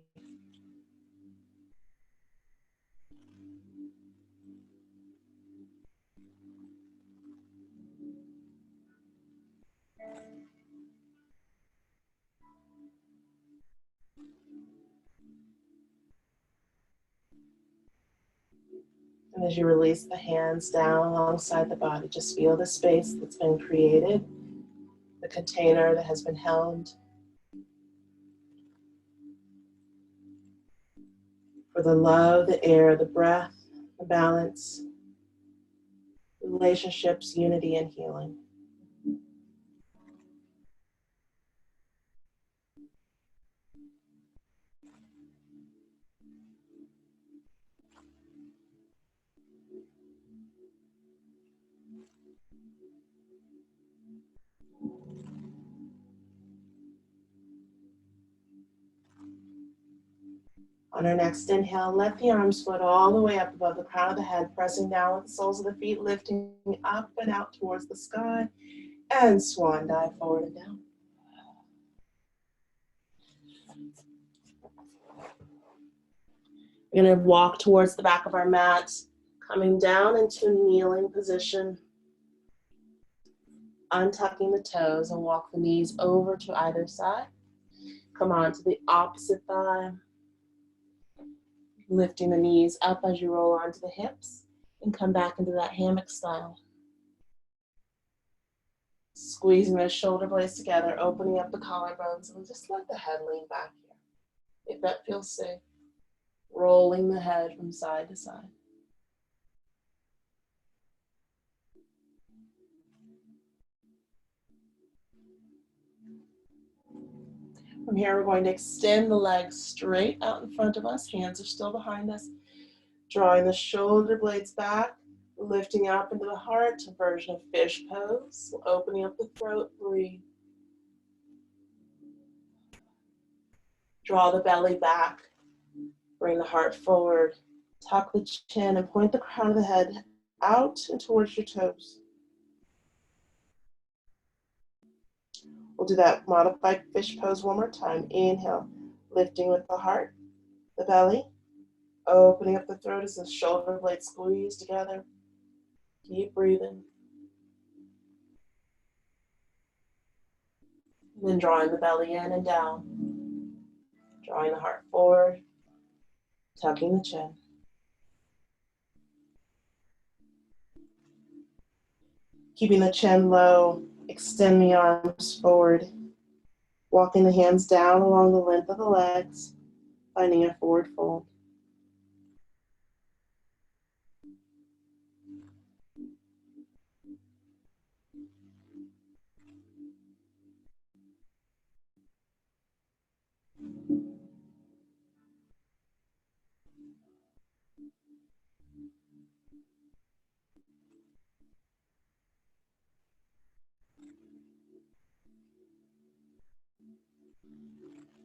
And as you release the hands down alongside the body, just feel the space that's been created, the container that has been held for the love, the air, the breath, the balance, relationships, unity, and healing. On our next inhale, let the arms float all the way up above the crown of the head, pressing down with the soles of the feet, lifting up and out towards the sky, and swan dive forward and down. We're going to walk towards the back of our mat, coming down into kneeling position, untucking the toes, and walk the knees over to either side. Come on to the opposite thigh, lifting the knees up as you roll onto the hips, and come back into that hammock style. Squeezing those shoulder blades together, opening up the collarbones, and just let the head lean back here, if that feels safe. Rolling the head from side to side. From here, we're going to extend the legs straight out in front of us. Hands are still behind us. Drawing the shoulder blades back, lifting up into the heart, a version of fish pose. Opening up the throat, breathe. Draw the belly back. Bring the heart forward. Tuck the chin and point the crown of the head out and towards your toes. We'll do that modified fish pose one more time. Inhale, lifting with the heart, the belly, opening up the throat as the shoulder blades squeeze together. Keep breathing. And then drawing the belly in and down. Drawing the heart forward, tucking the chin. Keeping the chin low, extend the arms forward. Walking the hands down along the length of the legs, finding a forward fold.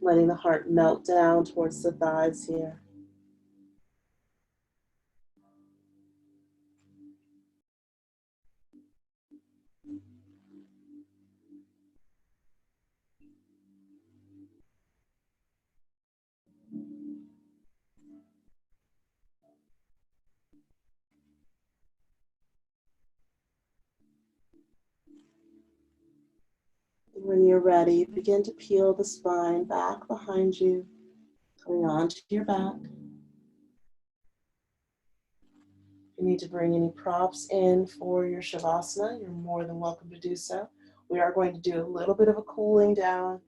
Letting the heart melt down towards the thighs here. When you're ready, begin to peel the spine back behind you, coming onto your back. If you need to bring any props in for your Shavasana, you're more than welcome to do so. We are going to do a little bit of a cooling down,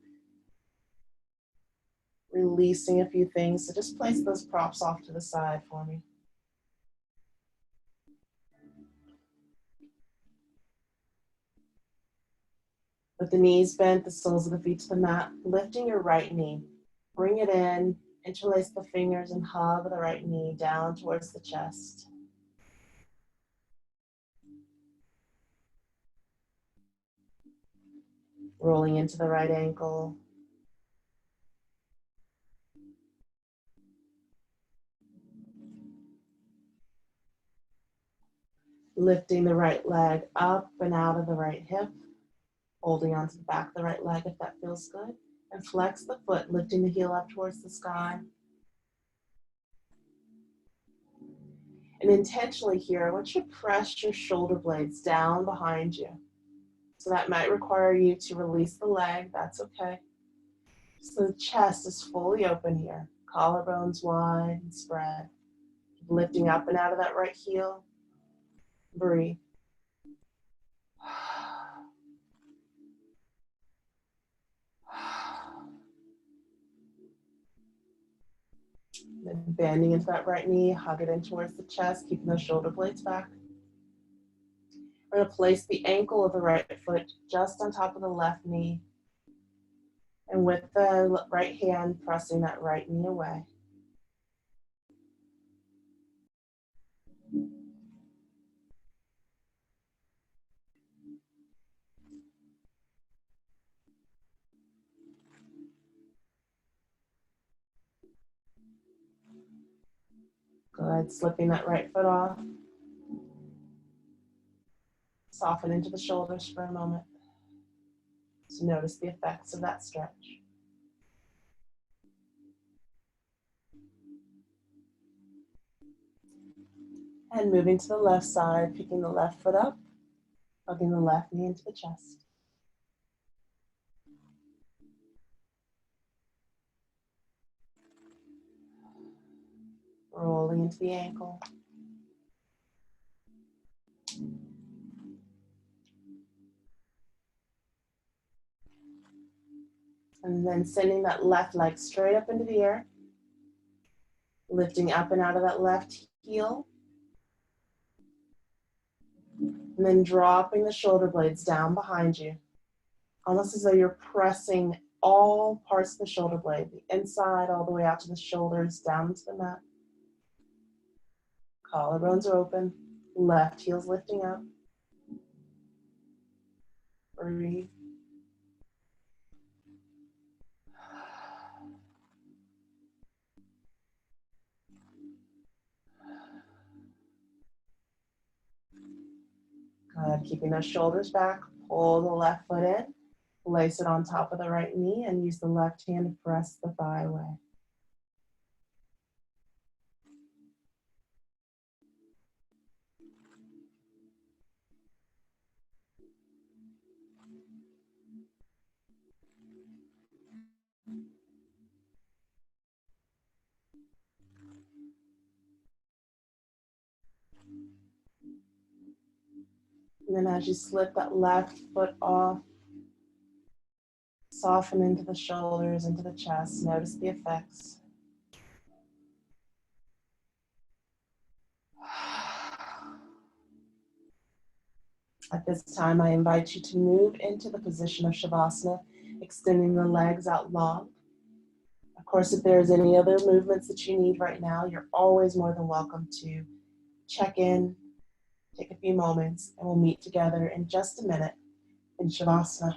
releasing a few things. So just place those props off to the side for me. With the knees bent, the soles of the feet to the mat, lifting your right knee. Bring it in, interlace the fingers and hug the right knee down towards the chest. Rolling into the right ankle. Lifting the right leg up and out of the right hip. Holding onto the back of the right leg if that feels good. And flex the foot, lifting the heel up towards the sky. And intentionally here, I want you to press your shoulder blades down behind you. So that might require you to release the leg, that's okay. So the chest is fully open here. Collarbones wide and spread. Lifting up and out of that right heel. Breathe. Then bending into that right knee, hug it in towards the chest, keeping those shoulder blades back. We're going to place the ankle of the right foot just on top of the left knee. And with the right hand, pressing that right knee away. Good, slipping that right foot off. Soften into the shoulders for a moment. So notice the effects of that stretch. And moving to the left side, picking the left foot up, hugging the left knee into the chest. Rolling into the ankle. And then sending that left leg straight up into the air. Lifting up and out of that left heel. And then dropping the shoulder blades down behind you. Almost as though you're pressing all parts of the shoulder blade, the inside all the way out to the shoulders, down to the mat. Collarbones are open, left heel's lifting up. Breathe. Good, keeping those shoulders back, pull the left foot in, place it on top of the right knee, and use the left hand to press the thigh away. And then as you slip that left foot off, soften into the shoulders, into the chest, notice the effects. At this time, I invite you to move into the position of Shavasana, extending the legs out long. Of course, if there's any other movements that you need right now, you're always more than welcome to check in, take a few moments, and we'll meet together in just a minute in Shavasana.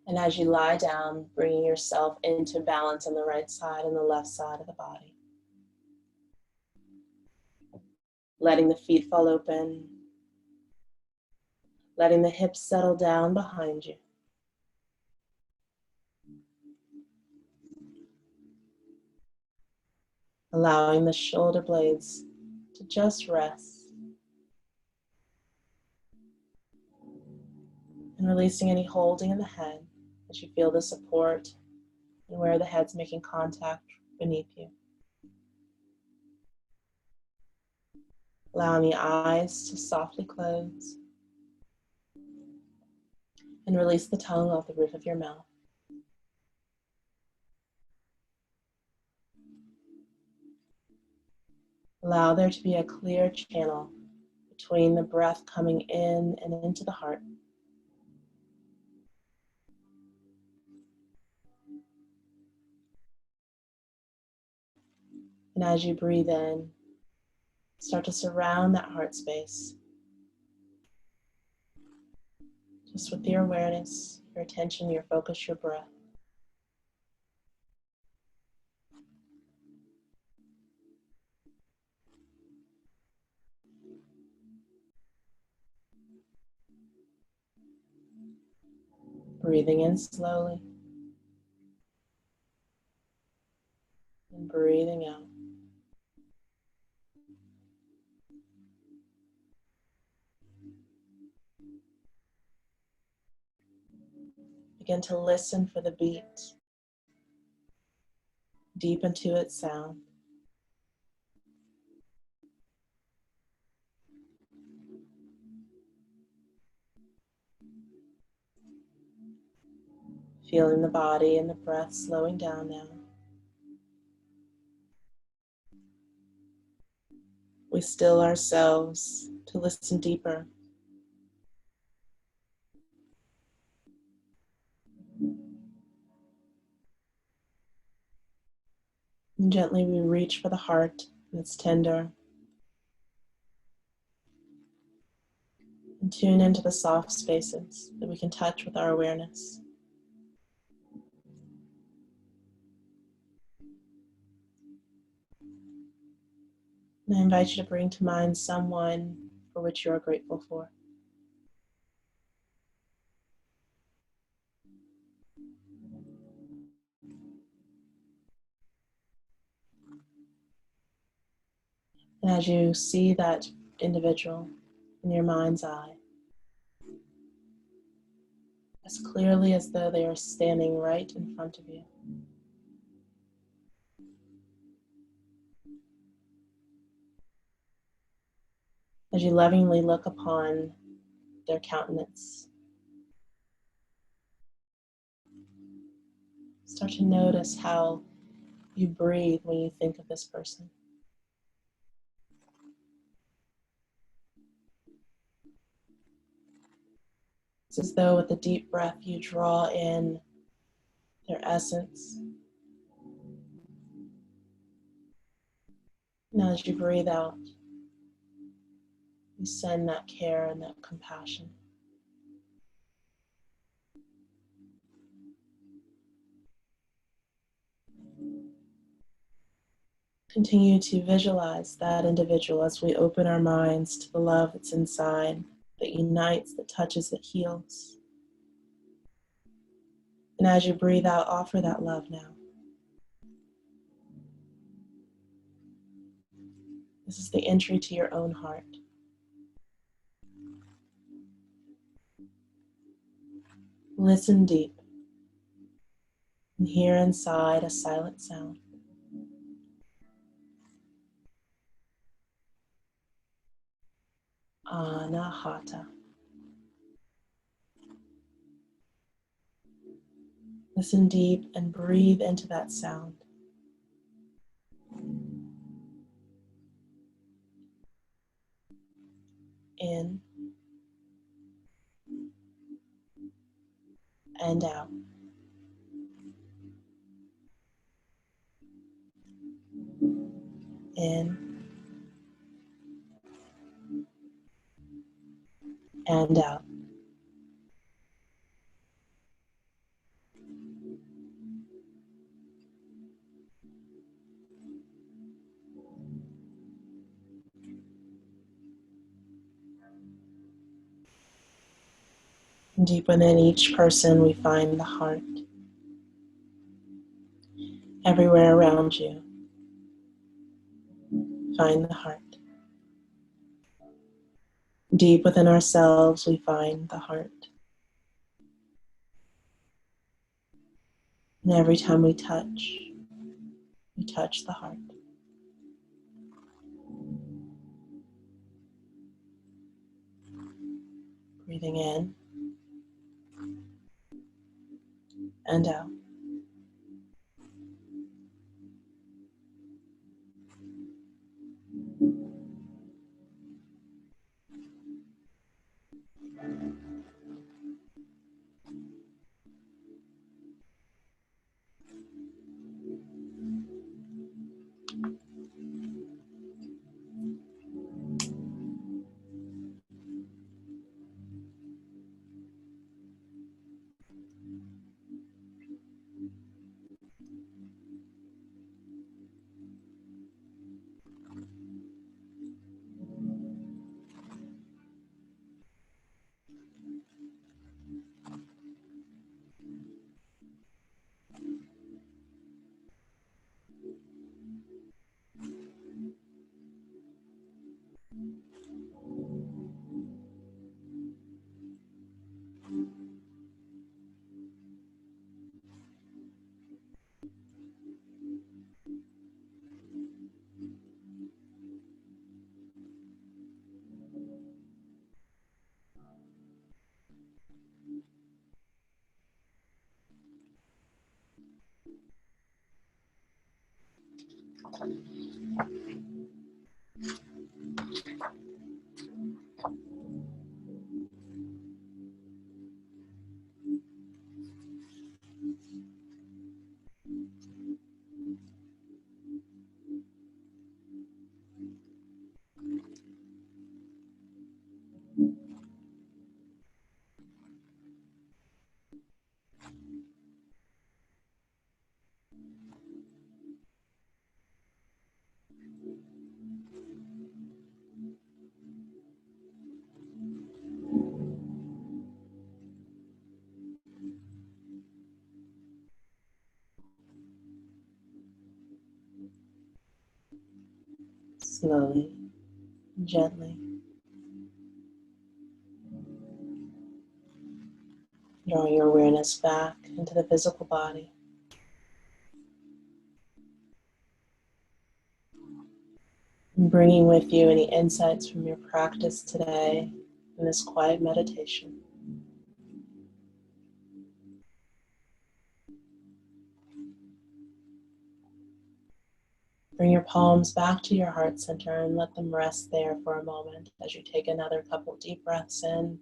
And as you lie down, bringing yourself into balance on the right side and the left side of the body. Letting the feet fall open, letting the hips settle down behind you. Allowing the shoulder blades to just rest. And releasing any holding in the head as you feel the support and where the head's making contact beneath you. Allowing the eyes to softly close. And release the tongue off the roof of your mouth. Allow there to be a clear channel between the breath coming in and into the heart. And as you breathe in, Start to surround that heart space, just with your awareness, your attention, your focus, your breath. Breathing in slowly and breathing out. Begin to listen for the beat, deep into its sound. Feeling the body and the breath slowing down now. We still ourselves to listen deeper. And gently we reach for the heart that's tender. And tune into the soft spaces that we can touch with our awareness. And I invite you to bring to mind someone for which you are grateful for. And as you see that individual in your mind's eye, as clearly as though they are standing right in front of you, as you lovingly look upon their countenance, start to notice how you breathe when you think of this person. It's as though with a deep breath you draw in their essence. Now as you breathe out, you send that care and that compassion. Continue to visualize that individual as we open our minds to the love that's inside, that unites, that touches, that heals. And as you breathe out, offer that love now. This is the entry to your own heart. Listen deep and hear inside a silent sound. Anahata. Listen deep and breathe into that sound. In and out. In and out. Deep within each person, we find the heart. Everywhere around you, find the heart. Deep within ourselves, we find the heart. And every time we touch the heart. Breathing in and out. Slowly and gently, drawing your awareness back into the physical body. And bringing with you any insights from your practice today in this quiet meditation. Bring your palms back to your heart center and let them rest there for a moment as you take another couple deep breaths in.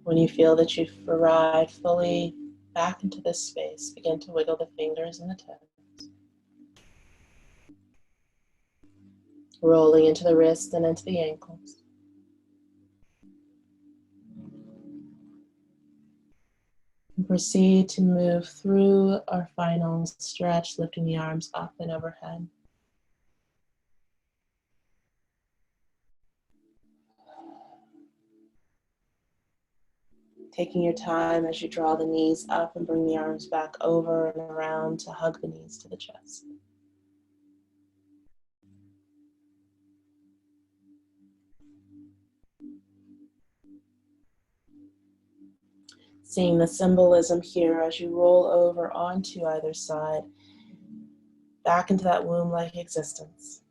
When you feel that you've arrived fully back into this space, begin to wiggle the fingers and the toes, rolling into the wrists and into the ankles. And proceed to move through our final stretch, lifting the arms up and overhead. Taking your time as you draw the knees up and bring the arms back over and around to hug the knees to the chest. Seeing the symbolism here as you roll over onto either side, back into that womb-like existence.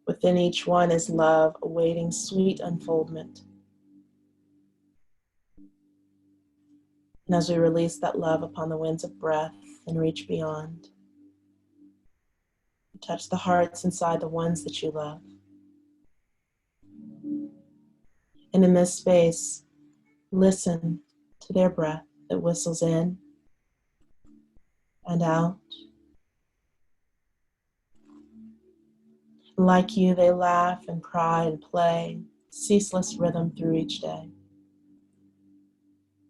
Within each one is love, awaiting sweet unfoldment. And as we release that love upon the winds of breath and reach beyond, touch the hearts inside the ones that you love. And in this space, listen to their breath that whistles in and out. Like you, they laugh and cry and play, ceaseless rhythm through each day.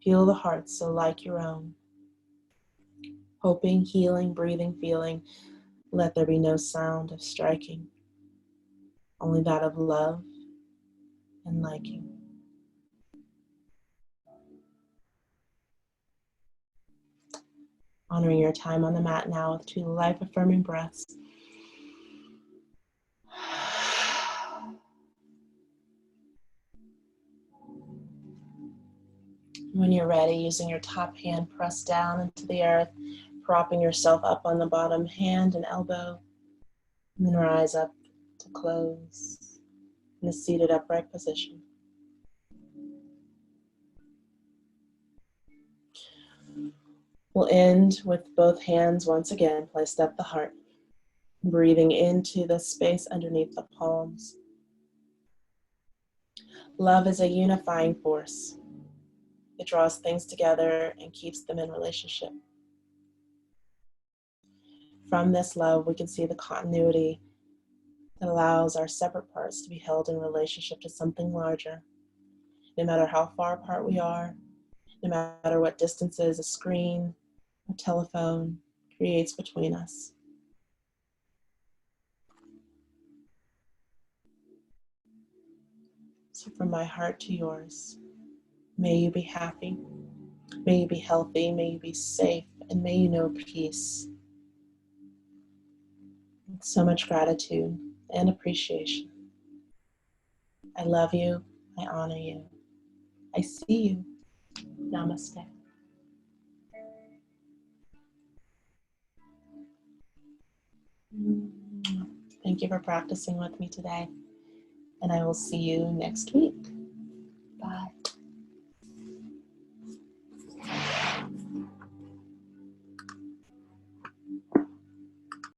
Feel the hearts so like your own. Hoping, healing, breathing, feeling, let there be no sound of striking, only that of love and liking. Honoring your time on the mat now with 2 life-affirming breaths. When you're ready, using your top hand, press down into the earth, propping yourself up on the bottom hand and elbow, and then rise up to close in a seated upright position. We'll end with both hands once again placed at the heart, breathing into the space underneath the palms. Love is a unifying force. It draws things together and keeps them in relationship. From this love, we can see the continuity that allows our separate parts to be held in relationship to something larger. No matter how far apart we are, no matter what distances a screen, a telephone creates between us. So from my heart to yours, may you be happy, may you be healthy, may you be safe, and may you know peace. With so much gratitude and appreciation. I love you, I honor you, I see you. Namaste. Thank you for practicing with me today, and I will see you next week.